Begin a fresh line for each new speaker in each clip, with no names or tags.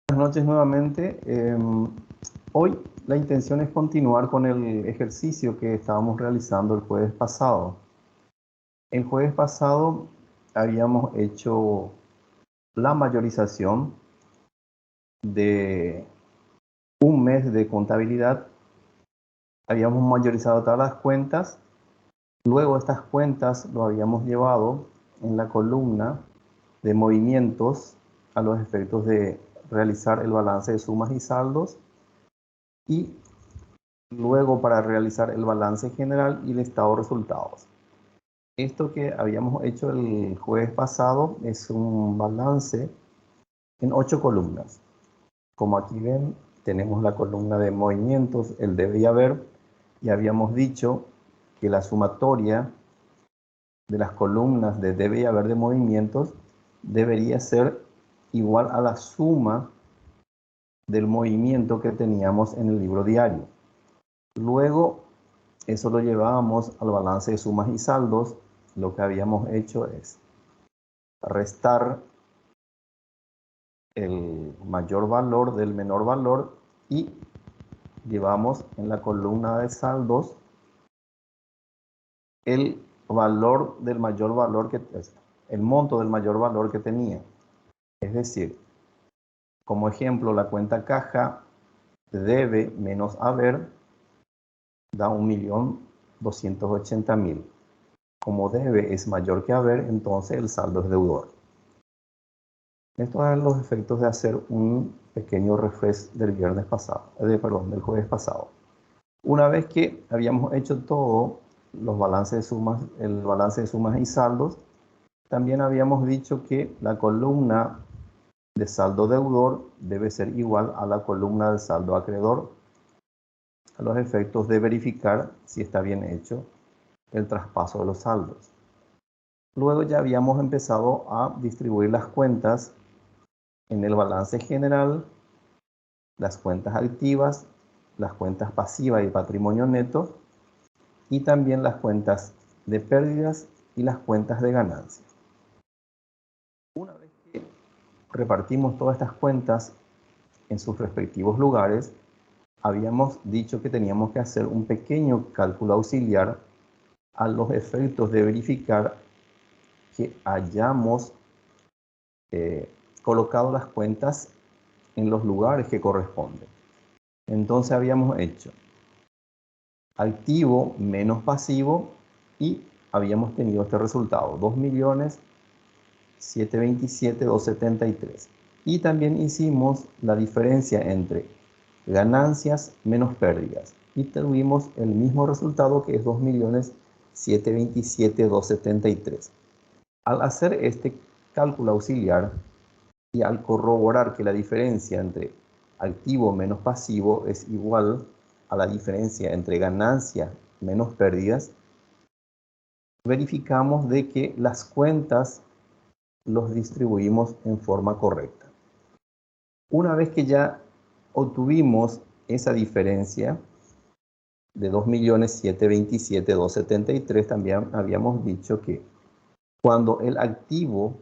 Buenas noches nuevamente. Hoy la intención es continuar con el ejercicio que estábamos realizando el jueves pasado. El jueves pasado habíamos hecho la mayorización de un mes de contabilidad. Habíamos mayorizado todas las cuentas. Luego estas cuentas lo habíamos llevado en la columna de movimientos a los efectos de realizar el balance de sumas y saldos, y luego para realizar el balance general y el estado de resultados. Esto que habíamos hecho el jueves pasado es un balance en 8 columnas. Como aquí ven, tenemos la columna de movimientos, el debe y haber, y habíamos dicho que la sumatoria de las columnas de debe y haber de movimientos debería ser igual a la suma del movimiento que teníamos en el libro diario. Luego, eso lo llevábamos al balance de sumas y saldos. Lo que habíamos hecho es restar el mayor valor del menor valor y llevamos en la columna de saldos el valor del mayor valor el monto del mayor valor que tenía. Es decir, como ejemplo, la cuenta caja debe menos haber da 1.280.000. Como debe es mayor que haber, entonces el saldo es deudor. Estos eran los efectos de hacer un pequeño refresh del viernes pasado, del jueves pasado. Una vez que habíamos hecho todo los balances de sumas, el balance de sumas y saldos, también habíamos dicho que la columna de saldo deudor debe ser igual a la columna de saldo acreedor, a los efectos de verificar si está bien hecho el traspaso de los saldos. Luego ya habíamos empezado a distribuir las cuentas en el balance general, las cuentas activas, las cuentas pasivas y patrimonio neto, y también las cuentas de pérdidas y las cuentas de ganancias. Una vez que repartimos todas estas cuentas en sus respectivos lugares, habíamos dicho que teníamos que hacer un pequeño cálculo auxiliar a los efectos de verificar que hayamos colocado las cuentas en los lugares que corresponden. Entonces habíamos hecho activo menos pasivo y habíamos tenido este resultado, 2.727.273. Y también hicimos la diferencia entre ganancias menos pérdidas y tuvimos el mismo resultado, que es 2.727.273. Al hacer este cálculo auxiliar y al corroborar que la diferencia entre activo menos pasivo es igual a la diferencia entre ganancias menos pérdidas, verificamos de que las cuentas los distribuimos en forma correcta. Una vez que ya obtuvimos esa diferencia de 2.727.273, también habíamos dicho que cuando el activo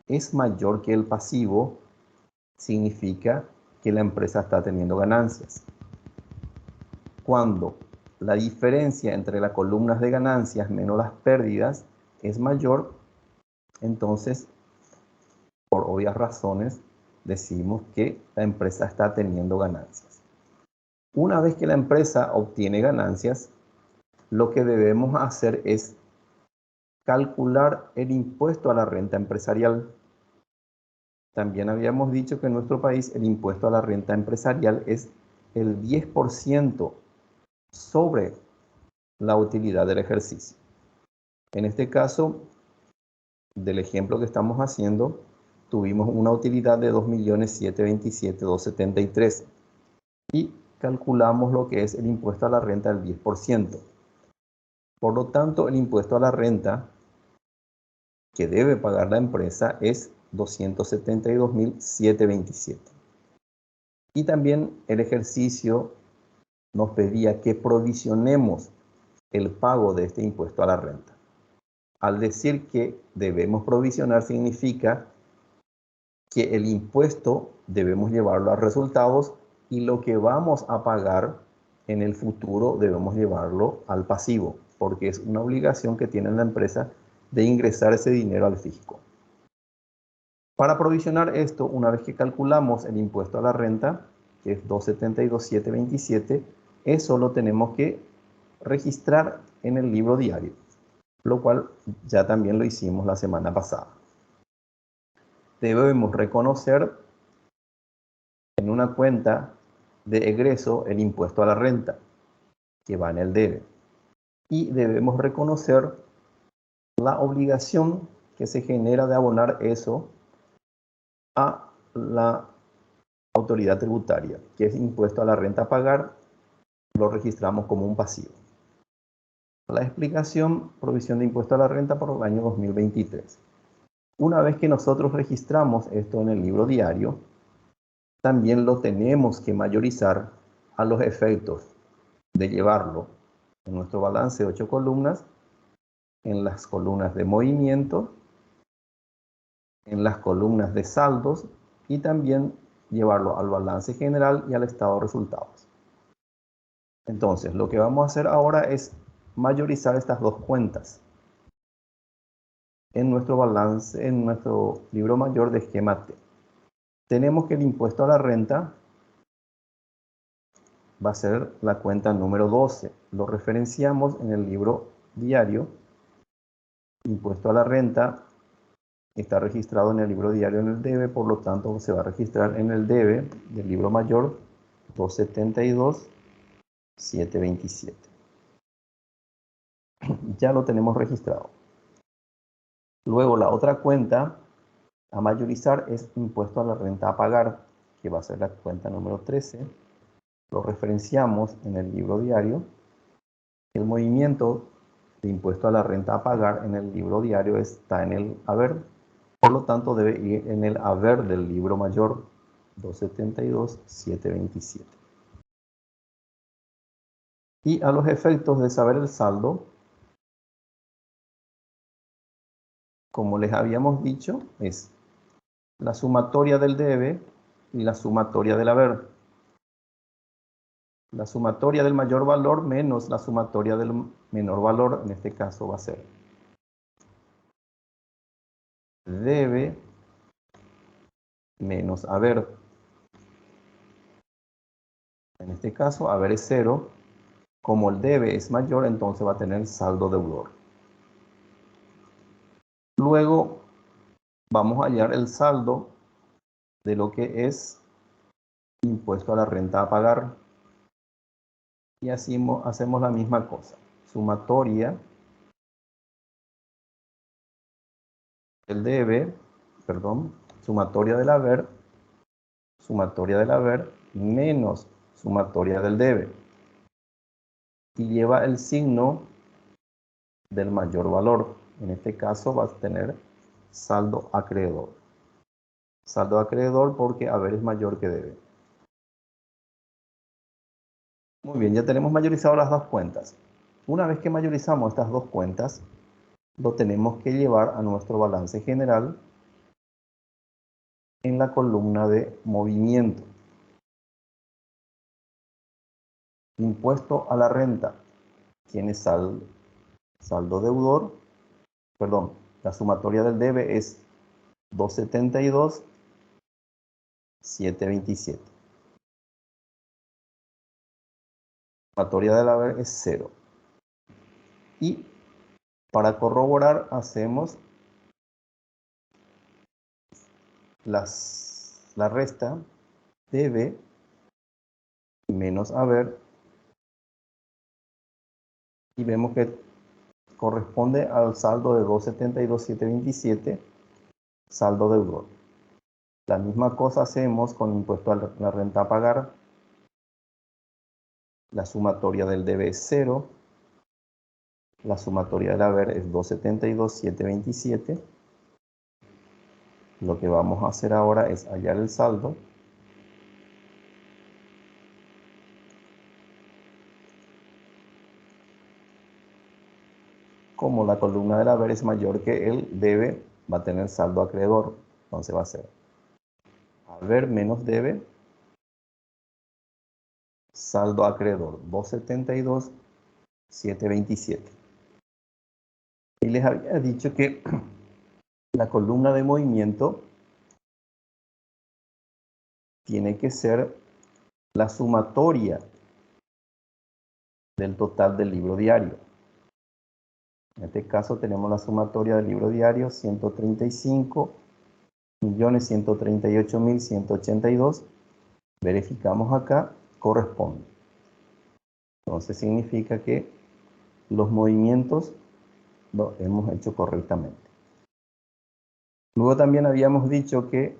es mayor que el pasivo, significa que la empresa está teniendo ganancias. Cuando la diferencia entre las columnas de ganancias menos las pérdidas es mayor, entonces, por obvias razones, decimos que la empresa está teniendo ganancias. Una vez que la empresa obtiene ganancias, lo que debemos hacer es calcular el impuesto a la renta empresarial. También habíamos dicho que en nuestro país el impuesto a la renta empresarial es el 10% sobre la utilidad del ejercicio. En este caso, del ejemplo que estamos haciendo, tuvimos una utilidad de 2.727.273 y calculamos lo que es el impuesto a la renta del 10%. Por lo tanto, el impuesto a la renta que debe pagar la empresa es 272.727. Y también el ejercicio nos pedía que provisionemos el pago de este impuesto a la renta. Al decir que debemos provisionar, significa que el impuesto debemos llevarlo a resultados y lo que vamos a pagar en el futuro debemos llevarlo al pasivo, porque es una obligación que tiene la empresa de ingresar ese dinero al fisco. Para provisionar esto, una vez que calculamos el impuesto a la renta, que es 272.727, eso lo tenemos que registrar en el libro diario, lo cual ya también lo hicimos la semana pasada. Debemos reconocer en una cuenta de egreso el impuesto a la renta, que va en el debe. Y debemos reconocer la obligación que se genera de abonar eso a la autoridad tributaria, que es impuesto a la renta a pagar, lo registramos como un pasivo. La explicación, provisión de impuesto a la renta por el año 2023. Una vez que nosotros registramos esto en el libro diario, también lo tenemos que mayorizar a los efectos de llevarlo en nuestro balance de 8 columnas, en las columnas de movimiento, en las columnas de saldos y también llevarlo al balance general y al estado de resultados. Entonces, lo que vamos a hacer ahora es mayorizar estas dos cuentas en nuestro balance, en nuestro libro mayor de esquema T. Tenemos que el impuesto a la renta va a ser la cuenta número 12. Lo referenciamos en el libro diario. Impuesto a la renta está registrado en el libro diario en el debe, por lo tanto se va a registrar en el debe del libro mayor 272.727. Ya lo tenemos registrado. Luego la otra cuenta a mayorizar es impuesto a la renta a pagar, que va a ser la cuenta número 13. Lo referenciamos en el libro diario. El movimiento de impuesto a la renta a pagar en el libro diario está en el haber, por lo tanto debe ir en el haber del libro mayor 272.727. Y a los efectos de saber el saldo, como les habíamos dicho, es la sumatoria del debe y la sumatoria del haber. La sumatoria del mayor valor menos la sumatoria del menor valor, en este caso va a ser debe menos haber. En este caso, haber es 0. Como el debe es mayor, entonces va a tener saldo deudor. Luego vamos a hallar el saldo de lo que es impuesto a la renta a pagar. Y así hacemos la misma cosa. Sumatoria del debe, sumatoria del haber menos sumatoria del debe. Y lleva el signo del mayor valor. En este caso va a tener saldo acreedor. Saldo acreedor porque haber es mayor que debe. Muy bien, ya tenemos mayorizado las dos cuentas. Una vez que mayorizamos estas dos cuentas, lo tenemos que llevar a nuestro balance general en la columna de movimiento. Impuesto a la renta tiene saldo deudor, la sumatoria del debe es 272.727. La sumatoria del haber es 0. Y para corroborar hacemos la resta debe menos haber y vemos que corresponde al saldo de 272.727, saldo deudor. La misma cosa hacemos con impuesto a la renta a pagar. La sumatoria del debe es 0. La sumatoria del haber es 272.727. Lo que vamos a hacer ahora es hallar el saldo. Como la columna del haber es mayor que el debe, va a tener saldo acreedor. Entonces va a ser haber menos debe, saldo acreedor 272, 727. Y les había dicho que la columna de movimiento tiene que ser la sumatoria del total del libro diario. En este caso tenemos la sumatoria del libro diario 135.138.182. Verificamos acá, corresponde. Entonces significa que los movimientos los hemos hecho correctamente. Luego también habíamos dicho que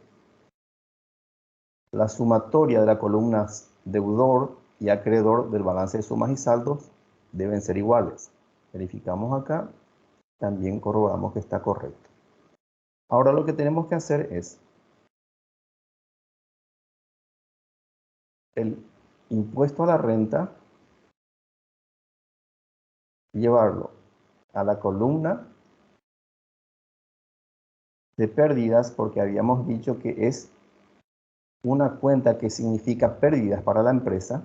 la sumatoria de las columnas deudor y acreedor del balance de sumas y saldos deben ser iguales. Verificamos acá, también corroboramos que está correcto. Ahora lo que tenemos que hacer es el impuesto a la renta, llevarlo a la columna de pérdidas, porque habíamos dicho que es una cuenta que significa pérdidas para la empresa,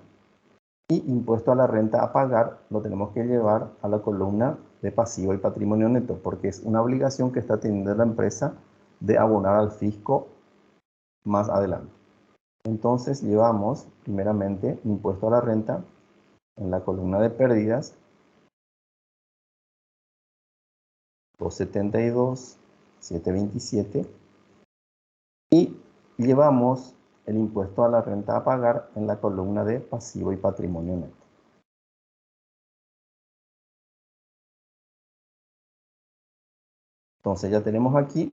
y impuesto a la renta a pagar lo tenemos que llevar a la columna de pasivo y patrimonio neto, porque es una obligación que está teniendo la empresa de abonar al fisco más adelante. Entonces llevamos primeramente impuesto a la renta en la columna de pérdidas, 272, 727, y llevamos el impuesto a la renta a pagar en la columna de pasivo y patrimonio neto. Entonces ya tenemos aquí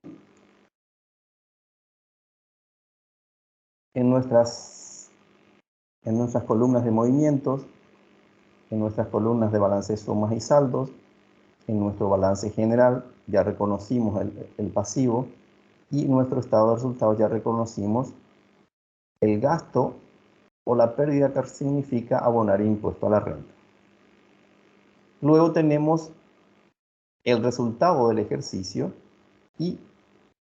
en nuestras columnas de movimientos, en nuestras columnas de balance de sumas y saldos, en nuestro balance general ya reconocimos el pasivo, y en nuestro estado de resultados ya reconocimos el gasto o la pérdida que significa abonar impuesto a la renta. Luego tenemos el resultado del ejercicio y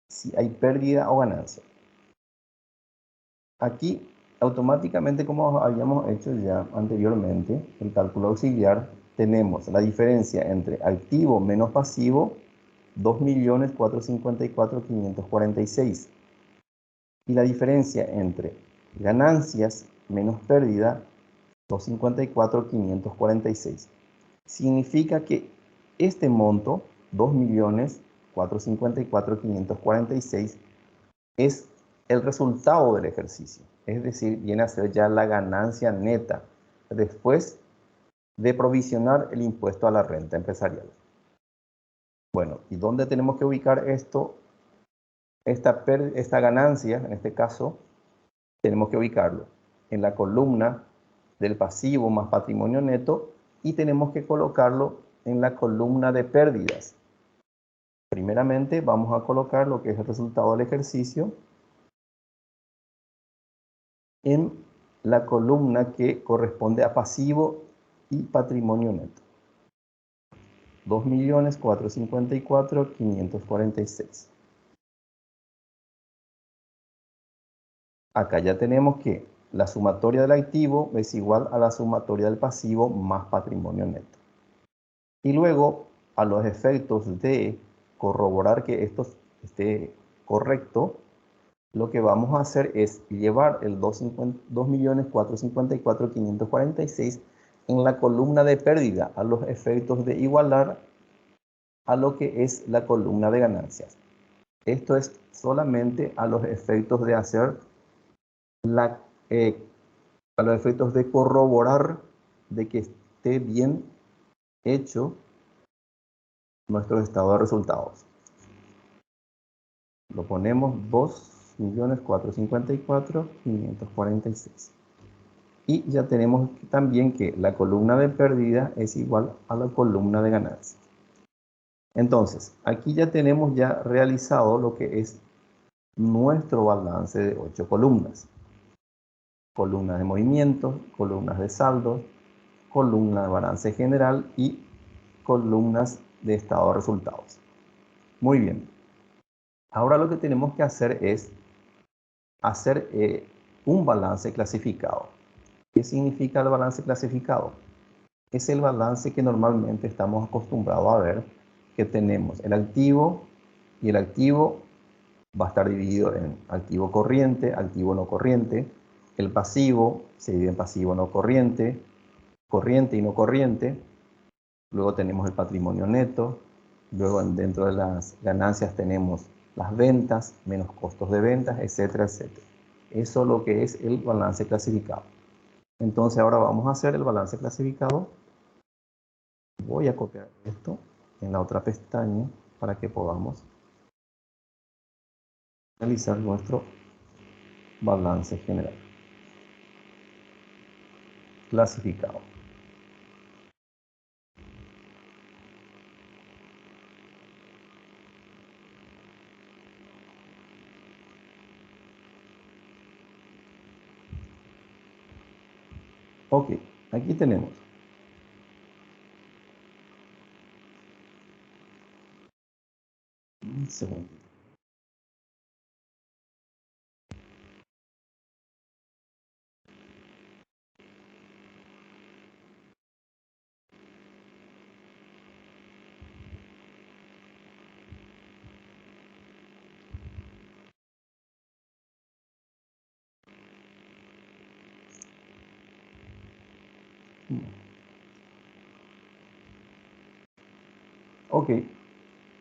si hay pérdida o ganancia. Aquí automáticamente, como habíamos hecho ya anteriormente, el cálculo auxiliar, tenemos la diferencia entre activo menos pasivo, 2.454.546. Y la diferencia entre ganancias menos pérdida, 254.546. Significa que este monto, 2.454.546, es el resultado del ejercicio. Es decir, viene a ser ya la ganancia neta después de provisionar el impuesto a la renta empresarial. Bueno, ¿y dónde tenemos que ubicar esto? Esta ganancia, en este caso, tenemos que ubicarlo en la columna del pasivo más patrimonio neto y tenemos que colocarlo en la columna de pérdidas. Primeramente vamos a colocar lo que es el resultado del ejercicio en la columna que corresponde a pasivo y patrimonio neto. 2.454.546. Acá ya tenemos que la sumatoria del activo es igual a la sumatoria del pasivo más patrimonio neto. Y luego, a los efectos de corroborar que esto esté correcto, lo que vamos a hacer es llevar el 2.454.546 en la columna de pérdida a los efectos de igualar a lo que es la columna de ganancias. Esto es solamente a los efectos de hacer a los efectos de corroborar de que esté bien hecho nuestro estado de resultados. Lo ponemos 2.454.546. Y ya tenemos también que la columna de pérdida es igual a la columna de ganancias. Entonces, aquí ya tenemos ya realizado lo que es nuestro balance de 8 columnas. Columnas de movimientos, columnas de saldos, columna de balance general y columnas de estado de resultados. Muy bien. Ahora lo que tenemos que hacer es hacer un balance clasificado. ¿Qué significa el balance clasificado? Es el balance que normalmente estamos acostumbrados a ver, que tenemos el activo, y el activo va a estar dividido en activo corriente, activo no corriente. El pasivo se divide en pasivo no corriente, corriente y no corriente. Luego tenemos el patrimonio neto. Luego dentro de las ganancias tenemos las ventas, menos costos de ventas, etcétera, etcétera. Eso es lo que es el balance clasificado. Entonces ahora vamos a hacer el balance clasificado. Voy a copiar esto en la otra pestaña para que podamos realizar nuestro balance general clasificado. Ok, aquí tenemos un segundo. Ok,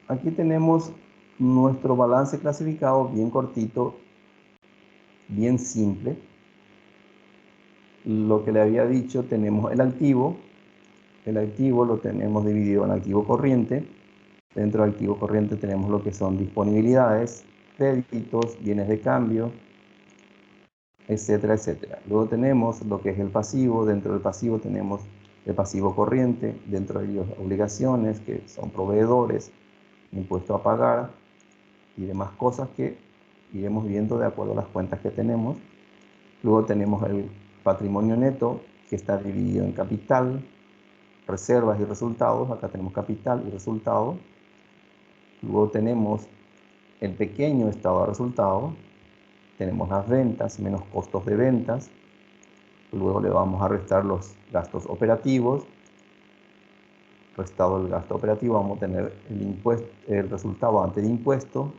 aquí tenemos nuestro balance clasificado bien cortito, bien simple. Lo que le había dicho, tenemos el activo lo tenemos dividido en activo corriente. Dentro del activo corriente tenemos lo que son disponibilidades, créditos, bienes de cambio, etcétera, etcétera. Luego tenemos lo que es el pasivo. Dentro del pasivo tenemos el pasivo corriente, dentro de ellos obligaciones, que son proveedores, impuesto a pagar y demás cosas que iremos viendo de acuerdo a las cuentas que tenemos. Luego tenemos el patrimonio neto, que está dividido en capital, reservas y resultados. Acá tenemos capital y resultados. Luego tenemos el pequeño estado de resultados. Tenemos las ventas menos costos de ventas. Luego le vamos a restar los gastos operativos. Restado el gasto operativo, vamos a tener el resultado antes de impuesto.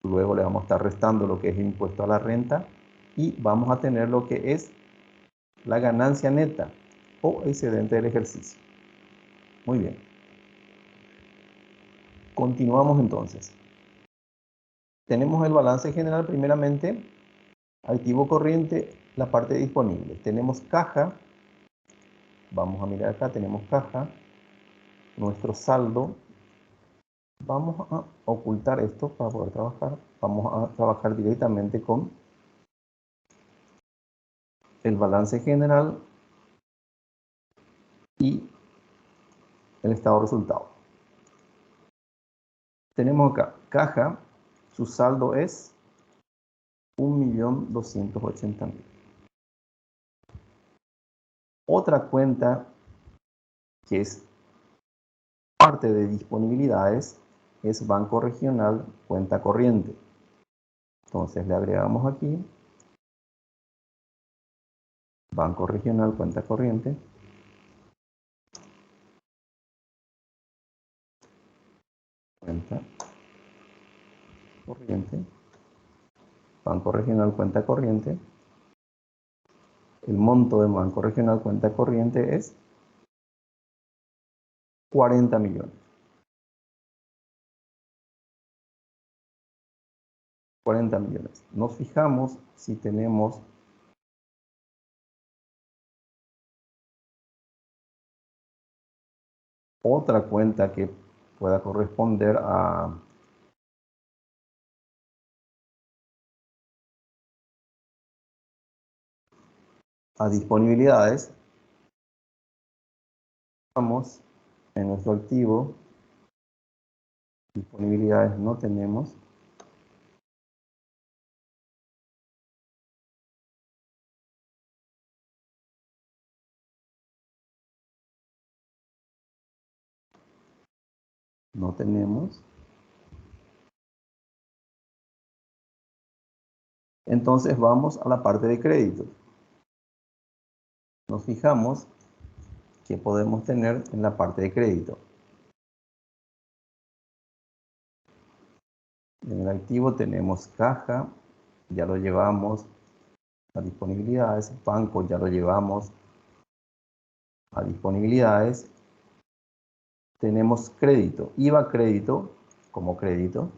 Luego le vamos a estar restando lo que es el impuesto a la renta. Y vamos a tener lo que es la ganancia neta o excedente del ejercicio. Muy bien. Continuamos entonces. Tenemos el balance general primeramente. Activo corriente, la parte disponible. Tenemos caja. Vamos a mirar acá, tenemos caja. Nuestro saldo. Vamos a ocultar esto para poder trabajar. Vamos a trabajar directamente con el balance general y el estado de resultado. Tenemos acá caja, su saldo es 1.280.000. Otra cuenta que es parte de disponibilidades es Banco Regional, cuenta corriente. Entonces le agregamos aquí Banco Regional, cuenta corriente. Cuenta corriente. Banco Regional, cuenta corriente. El monto de Banco Regional, cuenta corriente es 40 millones. 40 millones. Nos fijamos si tenemos otra cuenta que pueda corresponder a disponibilidades. Vamos en nuestro activo, disponibilidades no tenemos. No tenemos. Entonces vamos a la parte de crédito. Nos fijamos que podemos tener en la parte de crédito. En el activo tenemos caja, ya lo llevamos a disponibilidades, banco ya lo llevamos a disponibilidades. Tenemos crédito, IVA crédito como crédito.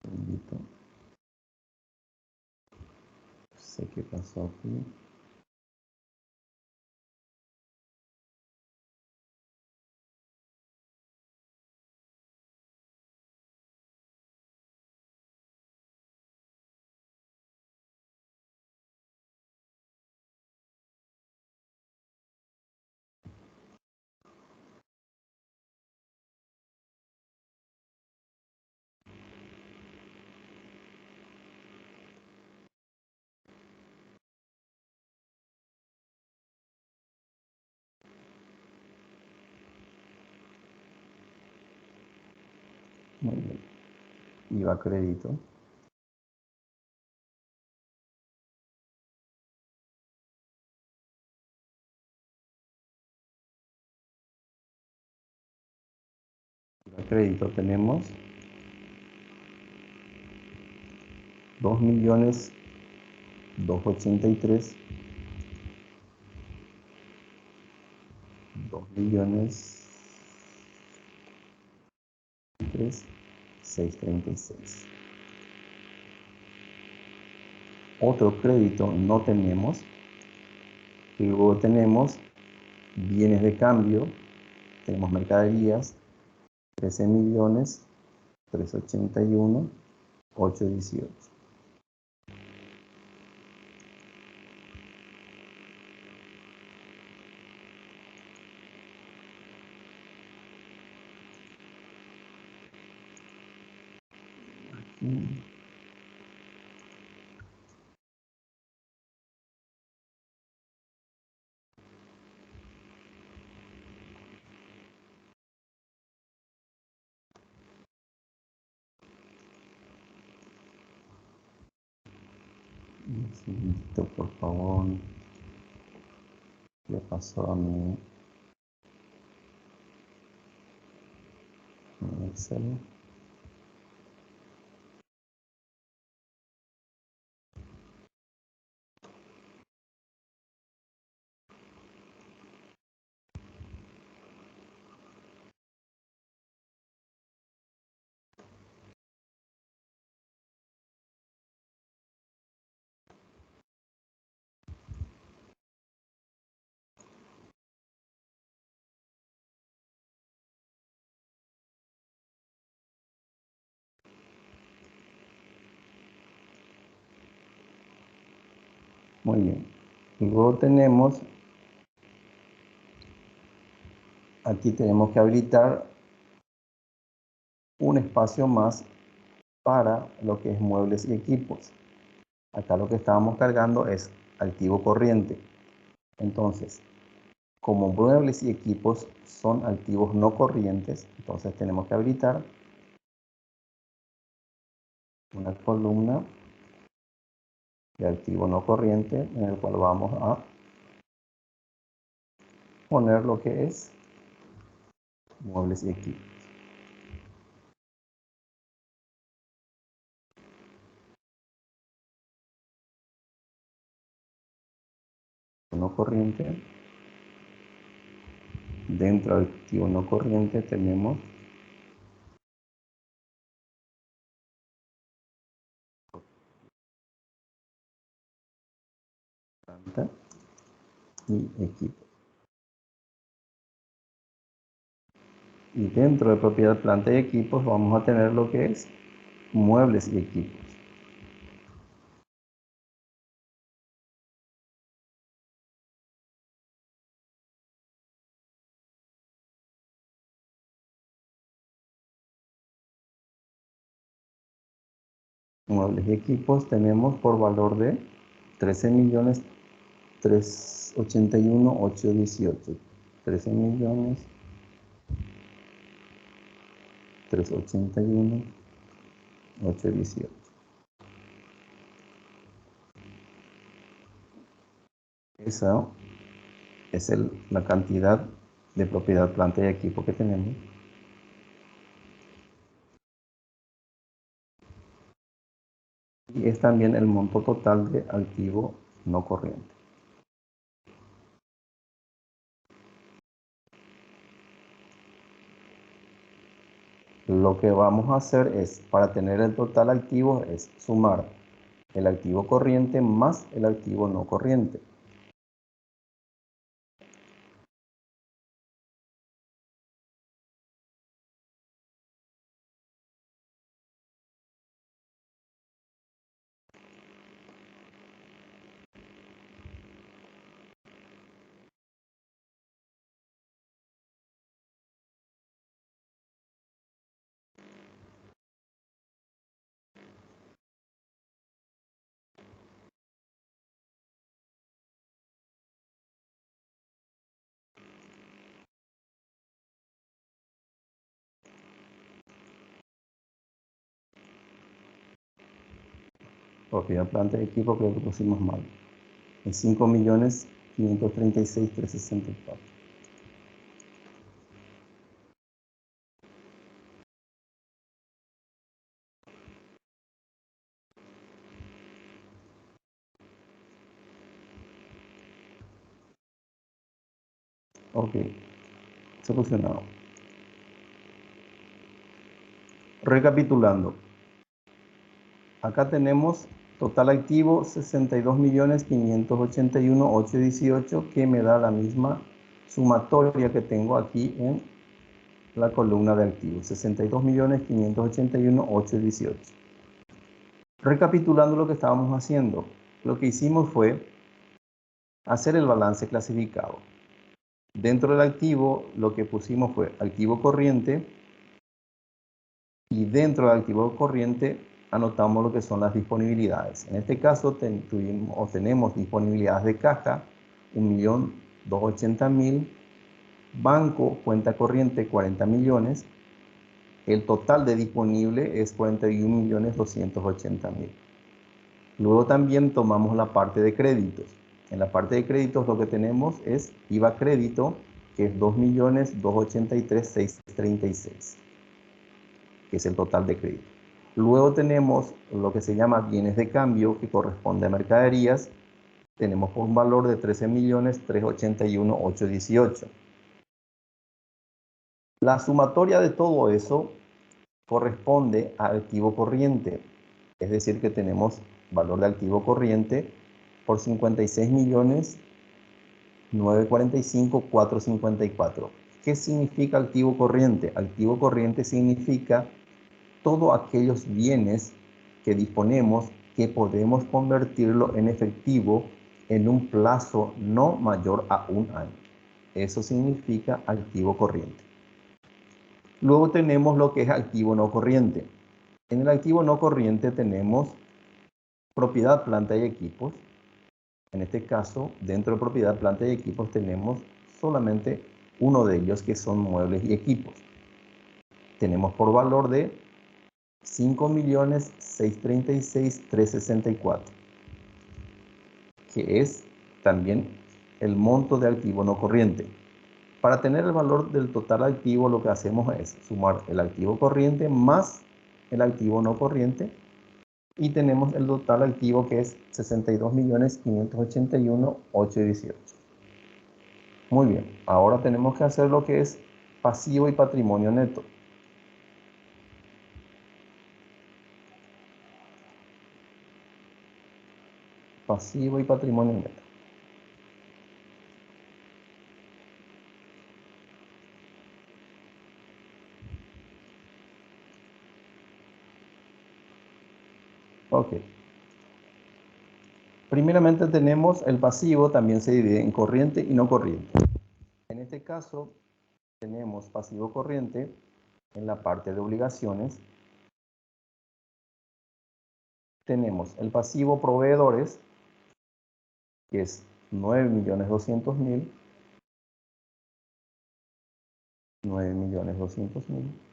No sé qué pasó aquí. Muy bien. IVA crédito. IVA crédito tenemos 2.283.000. 2.636.000. Otro crédito no tenemos. Y luego tenemos bienes de cambio, tenemos mercaderías, 13.381.818. Aquí. Un segundito, por favor. ¿Qué pasó a mi Excel? Muy bien. Luego tenemos, aquí tenemos que habilitar un espacio más para lo que es muebles y equipos. Acá lo que estábamos cargando es activo corriente. Entonces, como muebles y equipos son activos no corrientes, entonces tenemos que habilitar una columna de activo no corriente en el cual vamos a poner lo que es muebles y equipos. No corriente. Dentro del activo no corriente tenemos planta y equipo. Y dentro de propiedad planta y equipos vamos a tener lo que es muebles y equipos. Muebles y equipos tenemos por valor de 13.381.818. 13 millones 381 818. Esa es la cantidad de propiedad, planta y equipo que tenemos. Y es también el monto total de activo no corriente. Lo que vamos a hacer es, para tener el total activo, es sumar el activo corriente más el activo no corriente. Propiedad, planta y equipo, creo que pusimos mal. Es 5.536.364. Ok, solucionado. Recapitulando. Acá tenemos total activo 62.581.818, que me da la misma sumatoria que tengo aquí en la columna de activos, 62.581.818. Recapitulando lo que estábamos haciendo, lo que hicimos fue hacer el balance clasificado. Dentro del activo, lo que pusimos fue activo corriente, y dentro del activo corriente anotamos lo que son las disponibilidades. En este caso tenemos disponibilidades de caja, 1.280.000, banco, cuenta corriente, 40 millones. El total de disponible es 41.280.000. Luego también tomamos la parte de créditos. En la parte de créditos lo que tenemos es IVA crédito, que es 2.283.636, que es el total de crédito. Luego tenemos lo que se llama bienes de cambio, que corresponde a mercaderías. Tenemos un valor de 13.381.818. La sumatoria de todo eso corresponde al activo corriente. Es decir, que tenemos valor de activo corriente por 56.945.454. ¿Qué significa activo corriente? Activo corriente significa todos aquellos bienes que disponemos que podemos convertirlo en efectivo en un plazo no mayor a un año. Eso significa activo corriente. Luego tenemos lo que es activo no corriente. En el activo no corriente tenemos propiedad, planta y equipos. En este caso, dentro de propiedad, planta y equipos tenemos solamente uno de ellos, que son muebles y equipos. Tenemos por valor de 5.636.364, que es también el monto de activo no corriente. Para tener el valor del total activo, lo que hacemos es sumar el activo corriente más el activo no corriente, y tenemos el total activo, que es 62.581.818. Muy bien, ahora tenemos que hacer lo que es pasivo y patrimonio neto. Pasivo y patrimonio neto. Ok. Primeramente tenemos el pasivo, también se divide en corriente y no corriente. En este caso tenemos pasivo corriente en la parte de obligaciones. Tenemos el pasivo proveedores, que es 9.200.000. 9.200.000.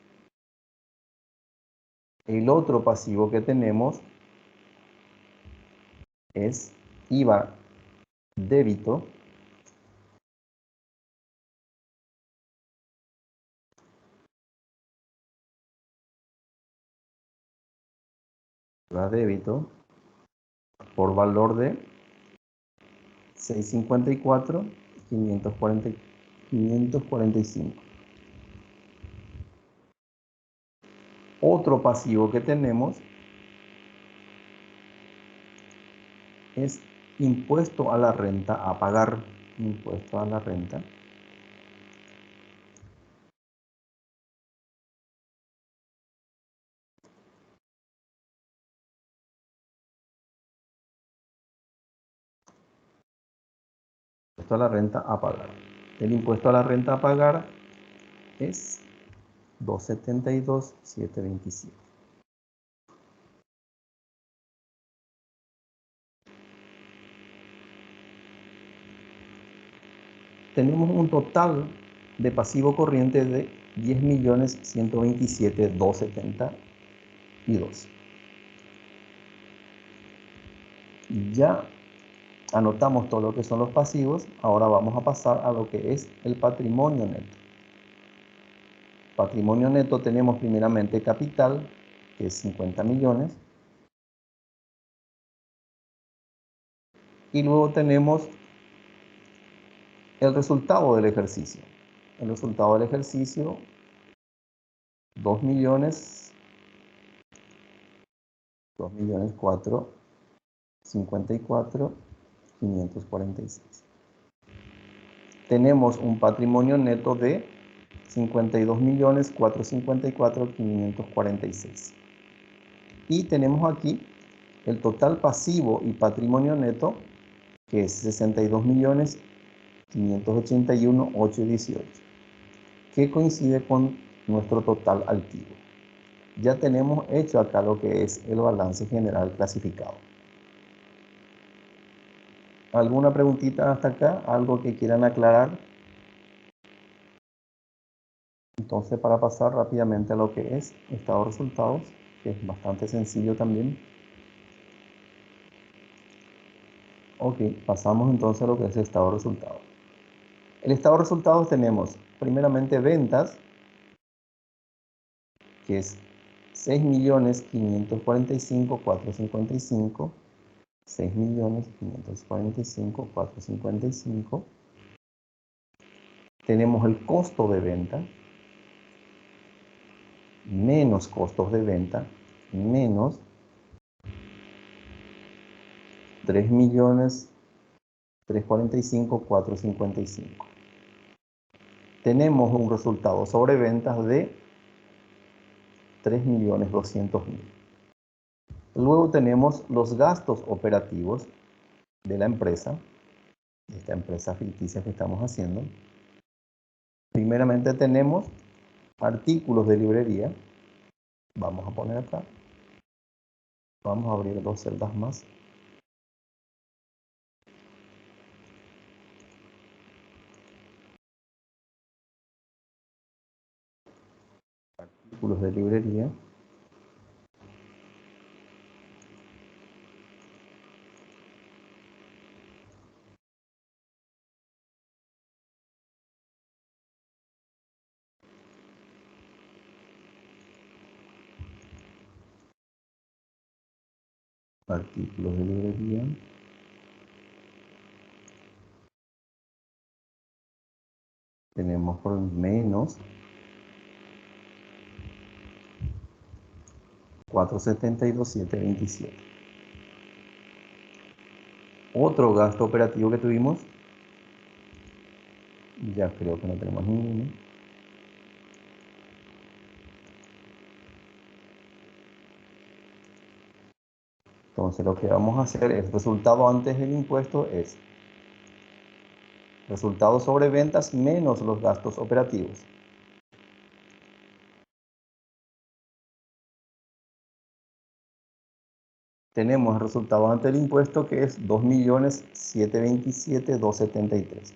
El otro pasivo que tenemos es IVA débito por valor de 654.545. Otro pasivo que tenemos es impuesto a la renta a pagar. Impuesto a la renta. Impuesto a la renta a pagar. El impuesto a la renta a pagar es 272.727. Tenemos un total de pasivo corriente de 10.127.272. Ya anotamos todo lo que son los pasivos. Ahora vamos a pasar a lo que es el patrimonio neto. Patrimonio neto tenemos primeramente capital, que es 50 millones. Y luego tenemos el resultado del ejercicio. El resultado del ejercicio, 2.454.546. Tenemos un patrimonio neto de 52.454.546. Y tenemos aquí el total pasivo y patrimonio neto, que es 62.581.818, que coincide con nuestro total activo. Ya tenemos hecho acá lo que es el balance general clasificado. ¿Alguna preguntita hasta acá? ¿Algo que quieran aclarar? Entonces, para pasar rápidamente a lo que es estado de resultados, que es bastante sencillo también. Ok, pasamos entonces a lo que es estado de resultados. El estado de resultados tenemos primeramente ventas, que es 6.545.455, 6.545.455. Tenemos el costo de venta, menos costos de venta, menos 3.345.455. Tenemos un resultado sobre ventas de 3.200.000. Luego tenemos los gastos operativos de la empresa, de esta empresa ficticia que estamos haciendo. Primeramente tenemos artículos de librería. Vamos a poner acá. Vamos a abrir dos celdas más. Artículos de librería. Artículos de librería. Tenemos por menos 472.727. Otro gasto operativo que tuvimos, ya creo que no tenemos ninguno. Entonces lo que vamos a hacer es resultado antes del impuesto es resultado sobre ventas menos los gastos operativos. Tenemos el resultado ante el impuesto, que es 2.727.273.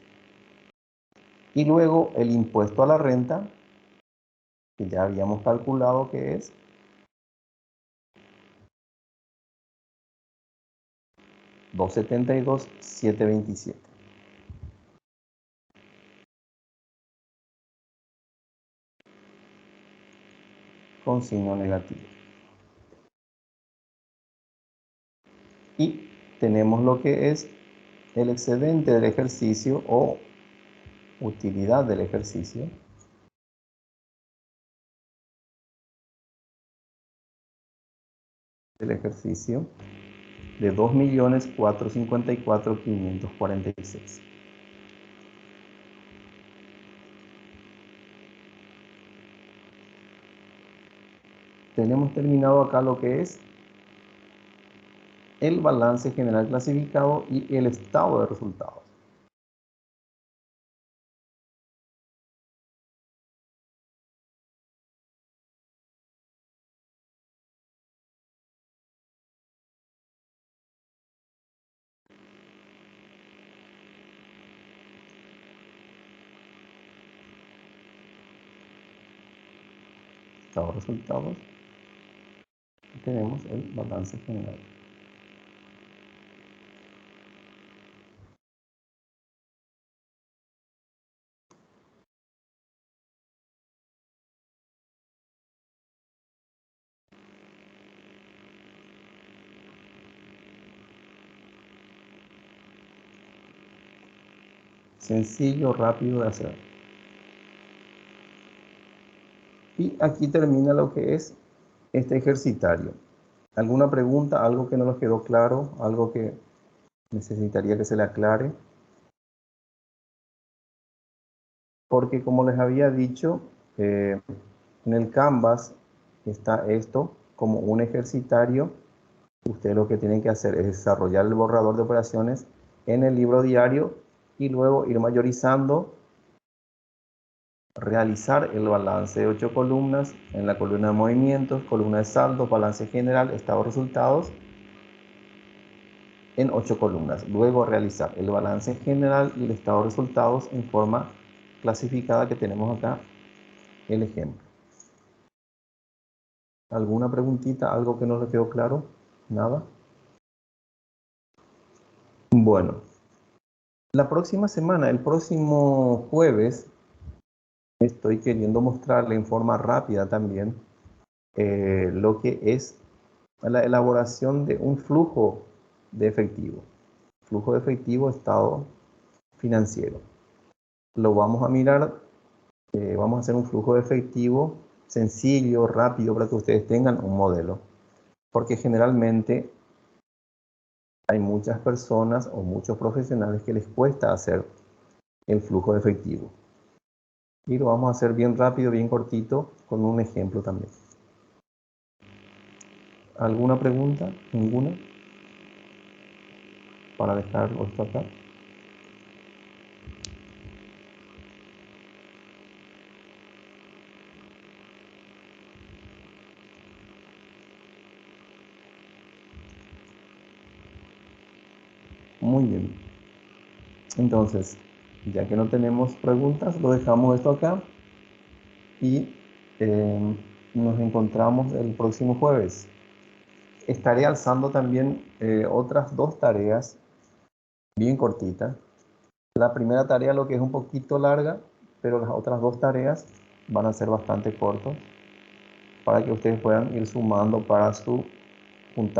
Y luego el impuesto a la renta, que ya habíamos calculado que es 272,727. Con signo negativo. Y tenemos lo que es el excedente del ejercicio o utilidad del ejercicio. De 2.454.546. Tenemos terminado acá lo que es el balance general clasificado y el estado de resultados. Estado de resultados. Y tenemos el balance general. Sencillo, rápido de hacer. Y aquí termina lo que es este ejercitario. ¿Alguna pregunta? ¿Algo que no nos quedó claro? ¿Algo que necesitaría que se le aclare? Porque como les había dicho, en el Canvas está esto como un ejercitario. Ustedes lo que tienen que hacer es desarrollar el borrador de operaciones en el libro diario y luego ir mayorizando, realizar el balance de 8 columnas en la columna de movimientos, columna de saldo, balance general, estado de resultados en 8 columnas. Luego realizar el balance general y el estado de resultados en forma clasificada que tenemos acá el ejemplo. ¿Alguna preguntita? ¿Algo que no le quedó claro? ¿Nada? Bueno, la próxima semana, el próximo jueves, estoy queriendo mostrarle en forma rápida también lo que es la elaboración de un flujo de efectivo. Flujo de efectivo, estado financiero. Lo vamos a mirar, vamos a hacer un flujo de efectivo sencillo, rápido, para que ustedes tengan un modelo. Porque generalmente hay muchas personas o muchos profesionales que les cuesta hacer el flujo de efectivo. Y lo vamos a hacer bien rápido, bien cortito, con un ejemplo también. ¿Alguna pregunta? ¿Ninguna? Para dejar esto acá. Muy bien. Entonces, ya que no tenemos preguntas, lo dejamos esto acá y nos encontramos el próximo jueves. Estaré alzando también otras 2 tareas bien cortitas. La primera tarea lo que es un poquito larga, pero las otras 2 tareas van a ser bastante cortas para que ustedes puedan ir sumando para su